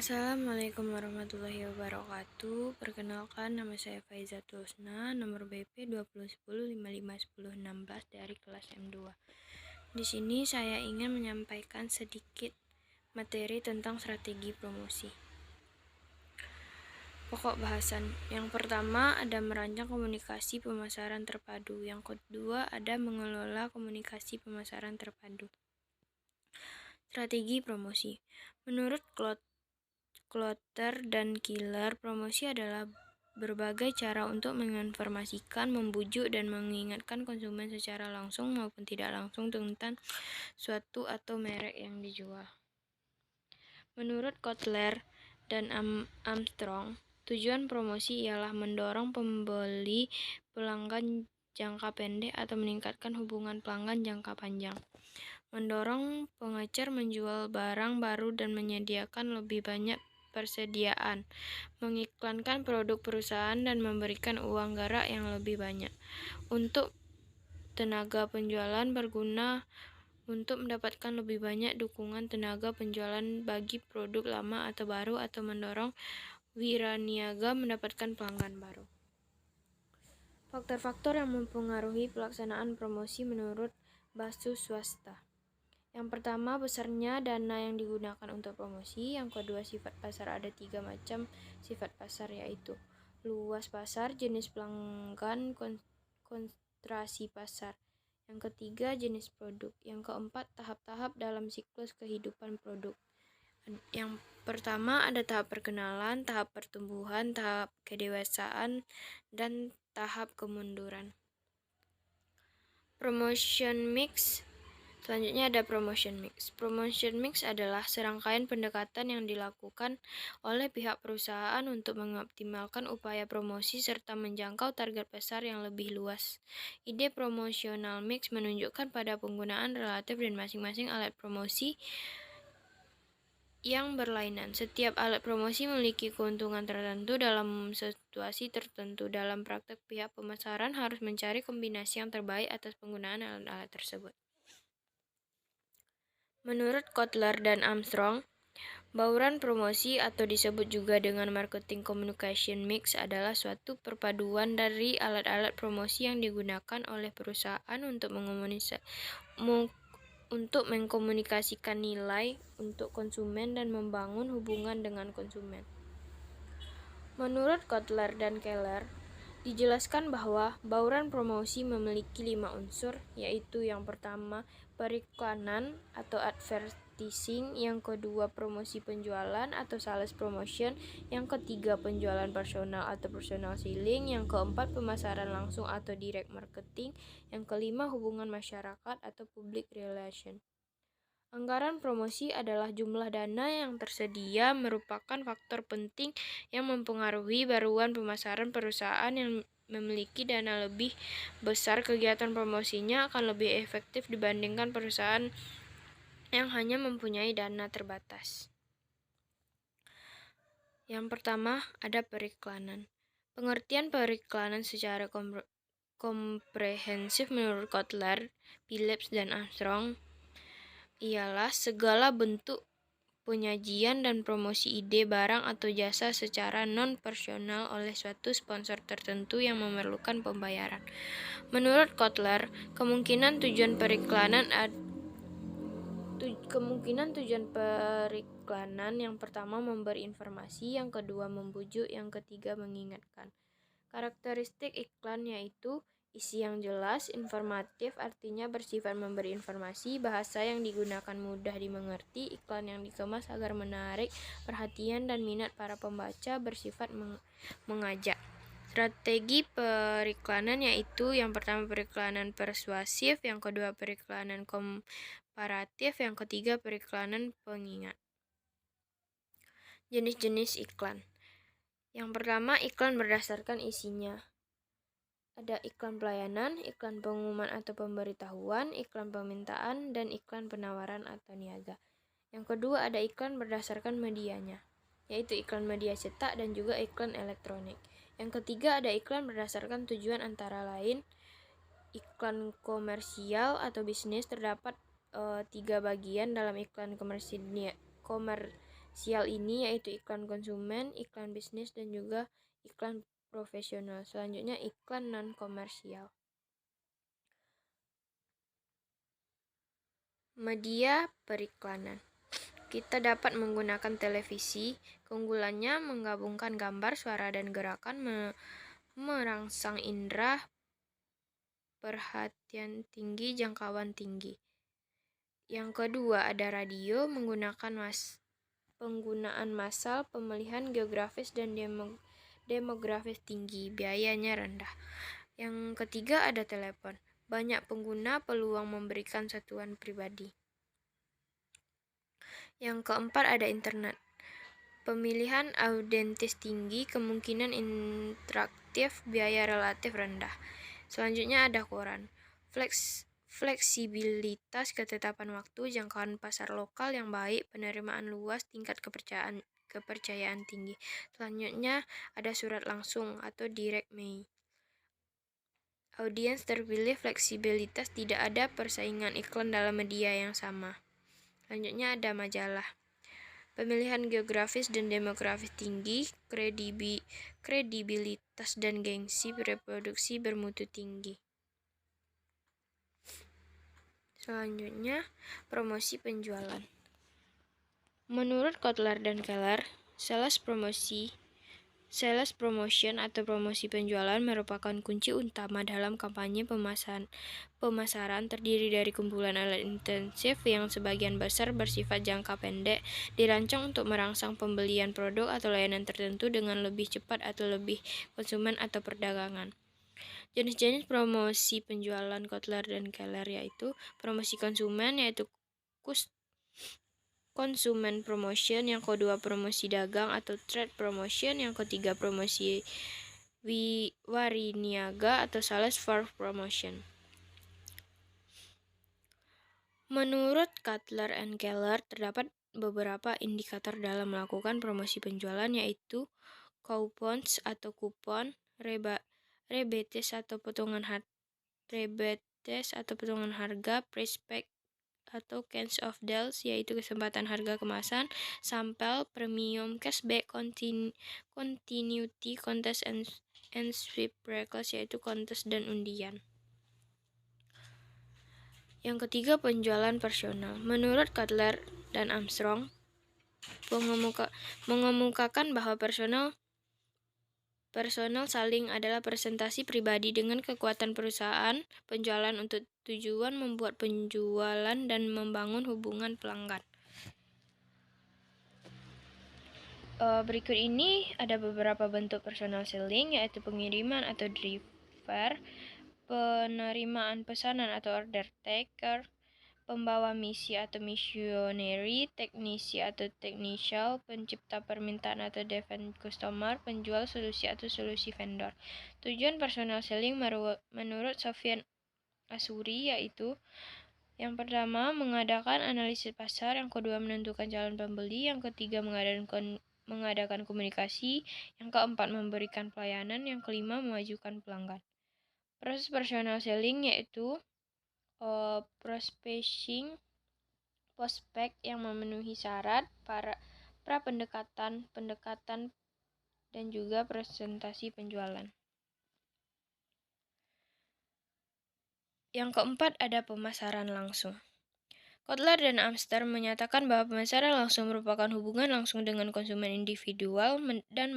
Assalamualaikum warahmatullahi wabarakatuh. Perkenalkan, nama saya Faizatul Husna, nomor BP 2010551016 dari kelas M2. Di sini saya ingin menyampaikan sedikit materi tentang strategi promosi. Pokok bahasan. Yang pertama ada merancang komunikasi pemasaran terpadu. Yang kedua ada mengelola komunikasi pemasaran terpadu. Strategi promosi. Menurut Klotter dan Killer, promosi adalah berbagai cara untuk menginformasikan, membujuk, dan mengingatkan konsumen secara langsung maupun tidak langsung tentang suatu atau merek yang dijual. Menurut Kotler dan Armstrong, tujuan promosi ialah mendorong pembeli pelanggan jangka pendek atau meningkatkan hubungan pelanggan jangka panjang. Mendorong pengecer menjual barang baru dan menyediakan lebih banyak persediaan, mengiklankan produk perusahaan dan memberikan uang gerak yang lebih banyak. Untuk tenaga penjualan berguna untuk mendapatkan lebih banyak dukungan tenaga penjualan bagi produk lama atau baru atau mendorong wiraniaga mendapatkan pelanggan baru. Faktor-faktor yang mempengaruhi pelaksanaan promosi menurut Basu Swasta. Yang pertama, besarnya dana yang digunakan untuk promosi. Yang kedua, sifat pasar. Ada 3 macam sifat pasar, yaitu luas pasar, jenis pelanggan, konsentrasi pasar. Yang ketiga, jenis produk. Yang keempat, tahap-tahap dalam siklus kehidupan produk. Yang pertama ada tahap perkenalan, tahap pertumbuhan, tahap kedewasaan, dan tahap kemunduran. Promotion mix. Selanjutnya ada promotion mix. Promotion mix adalah serangkaian pendekatan yang dilakukan oleh pihak perusahaan untuk mengoptimalkan upaya promosi serta menjangkau target pasar yang lebih luas. Ide promotional mix menunjukkan pada penggunaan relatif dan masing-masing alat promosi yang berlainan. Setiap alat promosi memiliki keuntungan tertentu dalam situasi tertentu. Dalam praktek, pihak pemasaran harus mencari kombinasi yang terbaik atas penggunaan alat-alat tersebut. Menurut Kotler dan Armstrong, bauran promosi atau disebut juga dengan marketing communication mix adalah suatu perpaduan dari alat-alat promosi yang digunakan oleh perusahaan untuk mengkomunikasikan nilai untuk konsumen dan membangun hubungan dengan konsumen. Menurut Kotler dan Keller, dijelaskan bahwa bauran promosi memiliki 5 unsur, yaitu yang pertama, periklanan atau advertising, yang kedua, promosi penjualan atau sales promotion, yang ketiga, penjualan personal atau personal selling, yang keempat, pemasaran langsung atau direct marketing, yang kelima, hubungan masyarakat atau public relation. Anggaran promosi adalah jumlah dana yang tersedia, merupakan faktor penting yang mempengaruhi baruan pemasaran. Perusahaan yang memiliki dana lebih besar, kegiatan promosinya akan lebih efektif dibandingkan perusahaan yang hanya mempunyai dana terbatas. Yang pertama, ada periklanan. Pengertian periklanan secara komprehensif menurut Kotler, Phillips, dan Armstrong ialah segala bentuk penyajian dan promosi ide, barang, atau jasa secara non-personal oleh suatu sponsor tertentu yang memerlukan pembayaran. Menurut Kotler, kemungkinan tujuan periklanan yang pertama memberi informasi, yang kedua membujuk, yang ketiga mengingatkan. Karakteristik iklan yaitu isi yang jelas, informatif, artinya bersifat memberi informasi, bahasa yang digunakan mudah dimengerti, iklan yang dikemas agar menarik perhatian dan minat para pembaca, bersifat mengajak. Strategi periklanan yaitu yang pertama periklanan persuasif, yang kedua periklanan komparatif, yang ketiga periklanan pengingat. Jenis-jenis iklan. Yang pertama, iklan berdasarkan isinya. Ada iklan pelayanan, iklan pengumuman atau pemberitahuan, iklan permintaan, dan iklan penawaran atau niaga. Yang kedua ada iklan berdasarkan medianya, yaitu iklan media cetak dan juga iklan elektronik. Yang ketiga ada iklan berdasarkan tujuan, antara lain iklan komersial atau bisnis. Terdapat 3 bagian dalam iklan komersial, komersial ini yaitu iklan konsumen, iklan bisnis, dan juga iklan profesional. Selanjutnya iklan non-komersial. Media periklanan. Kita dapat menggunakan televisi. Keunggulannya menggabungkan gambar, suara, dan gerakan, merangsang indera, perhatian tinggi, jangkauan tinggi. Yang kedua ada radio, menggunakan penggunaan massal, pemilihan geografis dan demografis tinggi, biayanya rendah. Yang ketiga ada telepon. Banyak pengguna, peluang memberikan satuan pribadi. Yang keempat ada internet. Pemilihan audiens tinggi, kemungkinan interaktif, biaya relatif rendah. Selanjutnya ada koran. Fleksibilitas, ketetapan waktu, jangkauan pasar lokal yang baik, penerimaan luas, tingkat kepercayaan tinggi. Selanjutnya ada surat langsung atau direct mail. Audiens terpilih, fleksibilitas, tidak ada persaingan iklan dalam media yang sama. Selanjutnya ada majalah. Pemilihan geografis dan demografis tinggi, kredibilitas dan gengsi, reproduksi bermutu tinggi. Selanjutnya, promosi penjualan. Menurut Kotler dan Keller, sales promotion atau promosi penjualan merupakan kunci utama dalam kampanye pemasaran, terdiri dari kumpulan alat intensif yang sebagian besar bersifat jangka pendek, dirancang untuk merangsang pembelian produk atau layanan tertentu dengan lebih cepat atau lebih konsumen atau perdagangan. Jenis-jenis promosi penjualan Kotler dan Keller yaitu promosi konsumen, yaitu consumer promotion, yang kedua promosi dagang atau trade promotion, yang ketiga promosi wariniaga atau sales for promotion. Menurut Kotler and Keller, terdapat beberapa indikator dalam melakukan promosi penjualan, yaitu coupons atau kupon, rebates atau potongan harga, price pack atau cash of deals, yaitu kesempatan harga kemasan, sampel, premium, cashback, continuity, contest and sweepstakes, yaitu kontes dan undian. Yang ketiga, penjualan personal. Menurut Kotler dan Armstrong, mengemukakan bahwa personal selling adalah presentasi pribadi dengan kekuatan perusahaan penjualan untuk tujuan membuat penjualan dan membangun hubungan pelanggan. Berikut ini ada beberapa bentuk personal selling, yaitu pengiriman atau driver, penerimaan pesanan atau order taker, pembawa misi atau missionary, teknisi atau technician, pencipta permintaan atau defend customer, penjual solusi atau solusi vendor. Tujuan personal selling menurut Sofyan Asuri yaitu yang pertama mengadakan analisis pasar, yang kedua menentukan calon pembeli, yang ketiga mengadakan komunikasi, yang keempat memberikan pelayanan, yang kelima memajukan pelanggan. Proses personal selling yaitu prospek yang memenuhi syarat, pendekatan, dan juga presentasi penjualan. Yang keempat ada pemasaran langsung. Kotler dan Armstrong menyatakan bahwa pemasaran langsung merupakan hubungan langsung dengan konsumen individual dan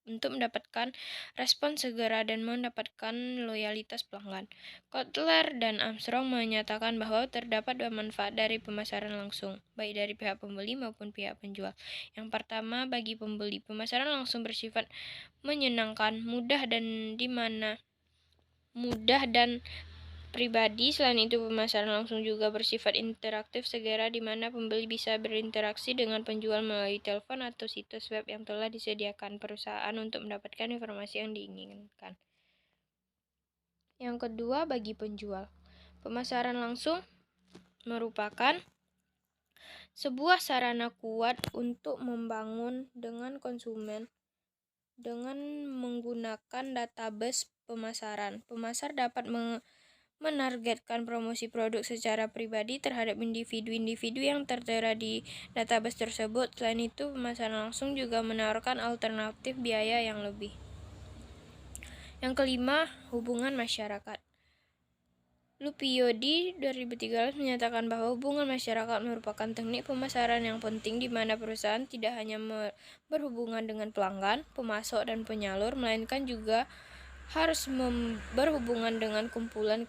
untuk mendapatkan respon segera dan mendapatkan loyalitas pelanggan. Kotler dan Armstrong menyatakan bahwa terdapat dua manfaat dari pemasaran langsung, baik dari pihak pembeli maupun pihak penjual. Yang pertama, bagi pembeli, pemasaran langsung bersifat menyenangkan, mudah dan pribadi. Selain itu, pemasaran langsung juga bersifat interaktif segera, di mana pembeli bisa berinteraksi dengan penjual melalui telepon atau situs web yang telah disediakan perusahaan untuk mendapatkan informasi yang diinginkan. Yang kedua, bagi penjual, pemasaran langsung merupakan sebuah sarana kuat untuk membangun dengan konsumen dengan menggunakan database pemasaran. Pemasar dapat menargetkan promosi produk secara pribadi terhadap individu-individu yang tertera di database tersebut. Selain itu, pemasaran langsung juga menawarkan alternatif biaya yang lebih. Yang kelima, hubungan masyarakat. Lupiondi 2013 menyatakan bahwa hubungan masyarakat merupakan teknik pemasaran yang penting di mana perusahaan tidak hanya berhubungan dengan pelanggan, pemasok, dan penyalur, melainkan juga harus berhubungan dengan kumpulan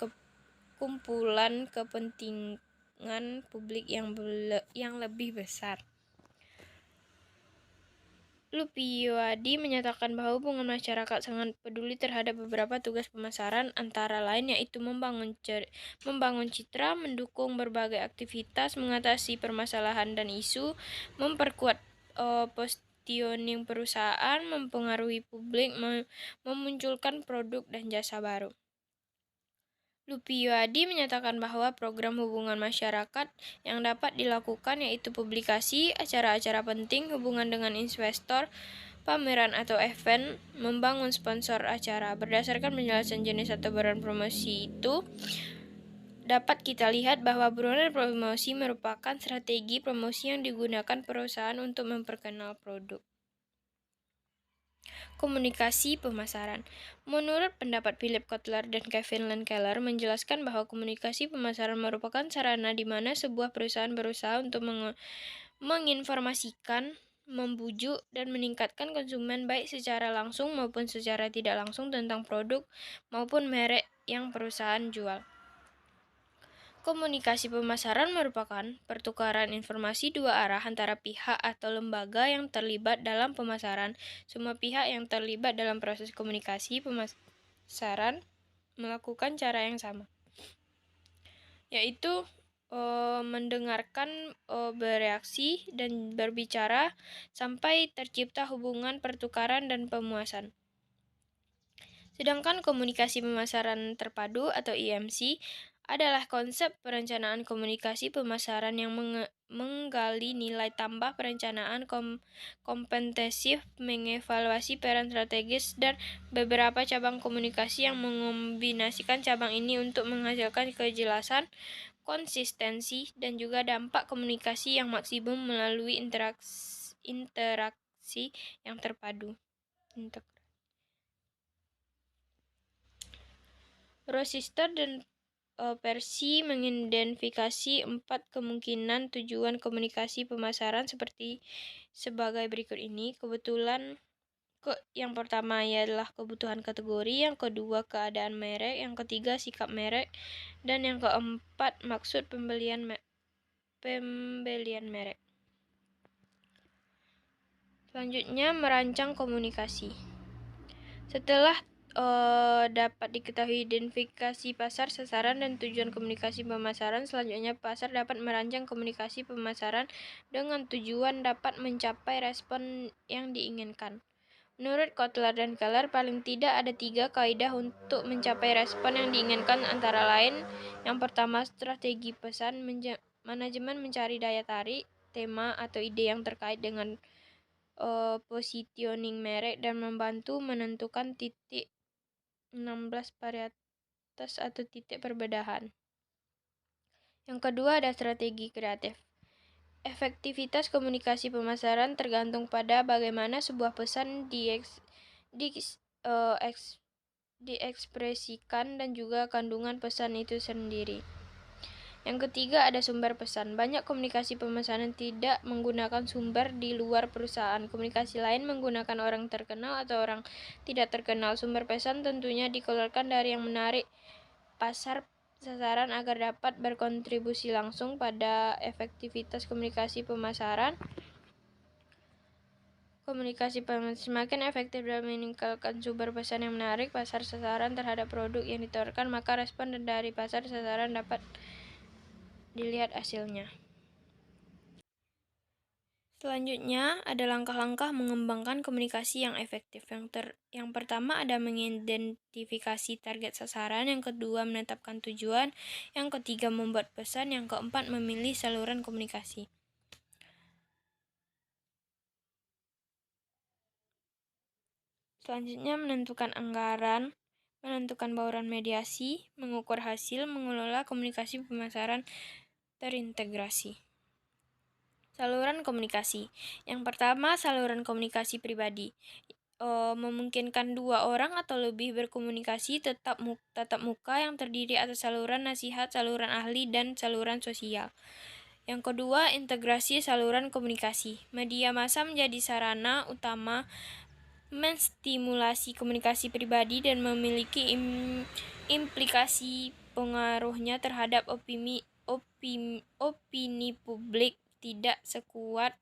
kepentingan publik yang lebih besar. Lupiondi menyatakan bahwa hubungan masyarakat sangat peduli terhadap beberapa tugas pemasaran, antara lain yaitu membangun citra, mendukung berbagai aktivitas, mengatasi permasalahan dan isu, memperkuat positioning perusahaan, mempengaruhi publik, memunculkan produk dan jasa baru. Lupiondi menyatakan bahwa program hubungan masyarakat yang dapat dilakukan yaitu publikasi, acara-acara penting, hubungan dengan investor, pameran atau event, membangun sponsor acara. Berdasarkan penjelasan jenis atau brand promosi itu, dapat kita lihat bahwa brand promosi merupakan strategi promosi yang digunakan perusahaan untuk memperkenal produk. Komunikasi pemasaran. Menurut pendapat Philip Kotler dan Kevin Len-Keller menjelaskan bahwa komunikasi pemasaran merupakan sarana di mana sebuah perusahaan berusaha untuk menginformasikan, membujuk, dan meningkatkan konsumen baik secara langsung maupun secara tidak langsung tentang produk maupun merek yang perusahaan jual. Komunikasi pemasaran merupakan pertukaran informasi dua arah antara pihak atau lembaga yang terlibat dalam pemasaran. Semua pihak yang terlibat dalam proses komunikasi pemasaran melakukan cara yang sama, yaitu mendengarkan, bereaksi, dan berbicara sampai tercipta hubungan pertukaran dan pemuasan. Sedangkan komunikasi pemasaran terpadu atau IMC adalah konsep perencanaan komunikasi pemasaran yang menggali nilai tambah perencanaan kompensif, mengevaluasi peran strategis, dan beberapa cabang komunikasi yang mengombinasikan cabang ini untuk menghasilkan kejelasan, konsistensi, dan juga dampak komunikasi yang maksimum melalui interaksi yang terpadu. Rochester dan Percy mengidentifikasi 4 kemungkinan tujuan komunikasi pemasaran sebagai berikut ini. Yang pertama adalah kebutuhan kategori, yang kedua keadaan merek, yang ketiga sikap merek, dan yang keempat maksud pembelian merek. Selanjutnya, merancang komunikasi. Setelah dapat diketahui identifikasi pasar, sasaran, dan tujuan komunikasi pemasaran, selanjutnya pasar dapat merancang komunikasi pemasaran dengan tujuan dapat mencapai respon yang diinginkan. Menurut Kotler dan Keller, paling tidak ada 3 kaidah untuk mencapai respon yang diinginkan, antara lain, yang pertama, strategi pesan, manajemen mencari daya tarik, tema atau ide yang terkait dengan positioning merek dan membantu menentukan titik 16 varietas atau titik perbedaan. Yang kedua ada strategi kreatif. Efektivitas komunikasi pemasaran tergantung pada bagaimana sebuah pesan diekspresikan dan juga kandungan pesan itu sendiri. Yang ketiga ada sumber pesan. Banyak komunikasi pemasaran tidak menggunakan sumber di luar perusahaan. Komunikasi lain menggunakan orang terkenal atau orang tidak terkenal. Sumber pesan tentunya dikeluarkan dari yang menarik pasar sasaran agar dapat berkontribusi langsung pada efektivitas komunikasi pemasaran. Semakin efektif dalam meningkatkan sumber pesan yang menarik pasar sasaran terhadap produk yang ditawarkan, maka respon dari pasar sasaran dapat dilihat hasilnya. Selanjutnya, ada langkah-langkah mengembangkan komunikasi yang efektif. Yang pertama ada mengidentifikasi target sasaran, yang kedua menetapkan tujuan, yang ketiga membuat pesan, yang keempat memilih saluran komunikasi. Selanjutnya menentukan anggaran menentukan bauran mediasi, mengukur hasil, mengelola komunikasi pemasaran terintegrasi. Saluran komunikasi. Yang pertama, saluran komunikasi pribadi. Memungkinkan 2 orang atau lebih berkomunikasi tatap muka yang terdiri atas saluran nasihat, saluran ahli, dan saluran sosial. Yang kedua, integrasi saluran komunikasi. Media massa menjadi sarana utama menstimulasi komunikasi pribadi dan memiliki implikasi pengaruhnya terhadap opini publik tidak sekuat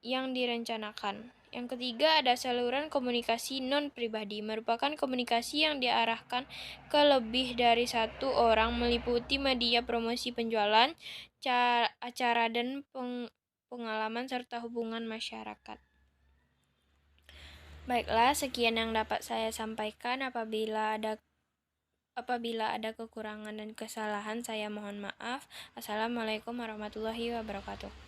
yang direncanakan. Yang ketiga, ada saluran komunikasi non-pribadi, merupakan komunikasi yang diarahkan ke lebih dari satu orang, meliputi media promosi penjualan, acara dan pengalaman serta hubungan masyarakat. Baiklah, sekian yang dapat saya sampaikan. Apabila ada kekurangan dan kesalahan, saya mohon maaf. Assalamualaikum warahmatullahi wabarakatuh.